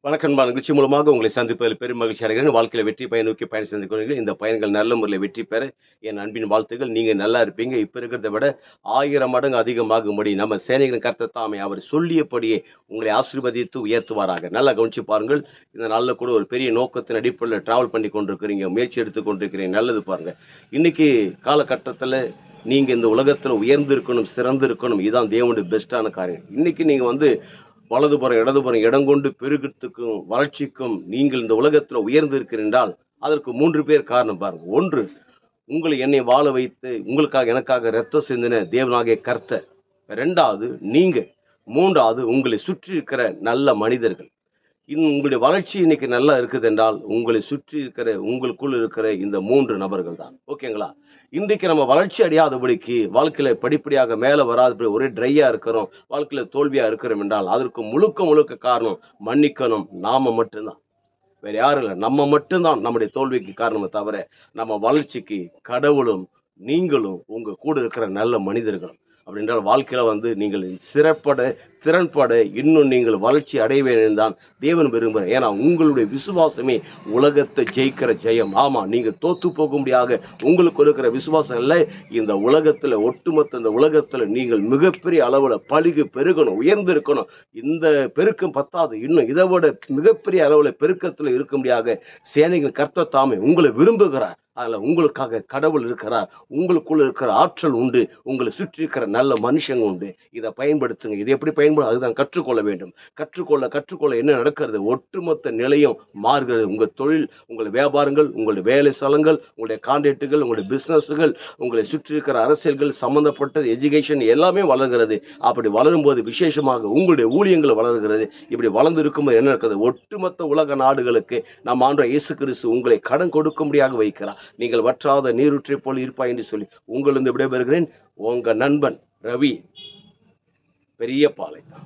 வணக்கம்பா. நிகழ்ச்சி மூலமாக உங்களை சந்திப்பதில் பெரும் மகிழ்ச்சி அடைகிறேன். வாழ்க்கையில வெற்றி பயன் நோக்கி பயணம் செய்து கொண்டீர்கள். இந்த பயணங்கள் நல்ல முறையில வெற்றி பெற என் அன்பின் வாழ்த்துக்கள். நீங்க நல்லா இருப்பீங்க. இப்ப இருக்கிறத விட 1000 மடங்கு அதிகமாகும்படி நம்ம சேனைகளின் கர்த்தர் தாமே அவர் சொல்லியபடியே உங்களை ஆசீர்வதித்து உயர்த்துவாராக. நல்லா கவனிச்சு பாருங்கள். இந்த நாள்ல கூட ஒரு பெரிய நோக்கத்தின் அடிப்படையில டிராவல் பண்ணி கொண்டிருக்கிறீங்க. முயற்சி எடுத்துக் கொண்டிருக்கிறீங்க. நல்லது பாருங்க. இன்னைக்கு காலகட்டத்துல நீங்க இந்த உலகத்துல உயர்ந்திருக்கணும், சிறந்திருக்கணும். இதுதான் தேவனுடைய பெஸ்ட்டான காரியம். இன்னைக்கு நீங்க வலதுபுறம், இடதுபுறம் இடங்கொண்டு பெருக்கத்துக்கும், வளர்ச்சிக்கும் நீங்கள் இந்த உலகத்துல உயர்ந்திருக்கிறீர்கள் என்றால், அதற்கு 3 பேர் காரணம் பாருங்க. 1, உங்களை என்னை வாழ வைத்து, உங்களுக்காக எனக்காக இரத்தம் சிந்தின தேவனாகிய கர்த்தர். 2வது நீங்க. 3வது உங்களை சுற்றி இருக்கிற நல்ல மனிதர்கள். உங்களுடைய வளர்ச்சி இன்னைக்கு நல்லா இருக்குது என்றால், உங்களை சுற்றி இருக்கிற, உங்களுக்குள் இருக்கிற இந்த 3 நபர்கள் தான். ஓகேங்களா? இன்றைக்கு நம்ம வளர்ச்சி அடையாதபடிக்கு, வாழ்க்கையில படிப்படியாக மேல வராதபடி ஒரே ட்ரையா இருக்கிறோம், வாழ்க்கையில தோல்வியா இருக்கிறோம் என்றால், அதற்கு முழுக்க முழுக்க காரணம் மன்னிக்கணும் நாம மட்டும்தான். வேற யாரும் இல்ல. நம்ம மட்டும்தான் நம்முடைய தோல்விக்கு காரணமே தவிர, நம்ம வளர்ச்சிக்கு கடவுளும், நீங்களும், உங்க கூட இருக்கிற நல்ல மனிதர்களும். அப்படி என்றால் வாழ்க்கையில நீங்கள் சிறப்பட, திறன்பட, இன்னும் நீங்கள் வளர்ச்சி அடைய வேண்டும் தான் தேவன் விரும்புகிறார். ஏன்னா உங்களுடைய விசுவாசமே உலகத்தை ஜெயிக்கிற ஜெயம். ஆமா, நீங்க தோத்து போக முடியாத உங்களுக்கு இருக்கிற விசுவாசம் இல்லை. இந்த உலகத்துல, ஒட்டுமொத்த இந்த உலகத்துல நீங்கள் மிகப்பெரிய அளவுல பலுகி பெருகணும், உயர்ந்து இருக்கணும். இந்த பெருக்கம் பத்தாது, இன்னும் இதை விட மிகப்பெரிய அளவுல பெருக்கத்துல இருக்க முடியாத சேனைகள் கர்த்தர் தாமே உங்களை விரும்புகிறார். அதுல உங்களுக்காக கடவுள் இருக்கிறார். உங்களுக்குள்ள இருக்கிற ஆற்றல் உண்டு. உங்களை சுற்றி இருக்கிற நல்ல மனுஷங்க உண்டு. இதை பயன்படுத்துங்க. இது எப்படி பயன்படும், அதுதான் கற்றுக்கொள்ள வேண்டும். கற்றுக்கொள்ள என்ன நடக்கிறது, ஒட்டுமொத்த நிலையம் மாறுகிறது. உங்க தொழில், உங்கள் வியாபாரங்கள், உங்களுடைய வேலை ஸ்தலங்கள், உங்களுடைய கான்ட்ராக்டுகள், உங்களுடைய பிசினஸ்கள், உங்களை சுற்றி இருக்கிற அரசியல்கள் சம்பந்தப்பட்டது, எஜுகேஷன் எல்லாமே வளர்கிறது. அப்படி வளரும் போது விசேஷமாக உங்களுடைய ஊழியங்கள் வளர்கிறது. இப்படி வளர்ந்து இருக்கும்போது என்ன நடக்குது, ஒட்டுமொத்த உலக நாடுகளுக்கு நம் ஆண்டவர் இயேசு கிறிஸ்து உங்களை கடன் கொடுக்கும்படியாக வைக்கிறார். நீங்கள் வற்றாத நீரூற்றை போல் இருப்பாய் என்று சொல்லி உங்களிருந்து விடைபெறுகிறேன். உங்க நண்பன் ரவி, பெரியபாளையம்.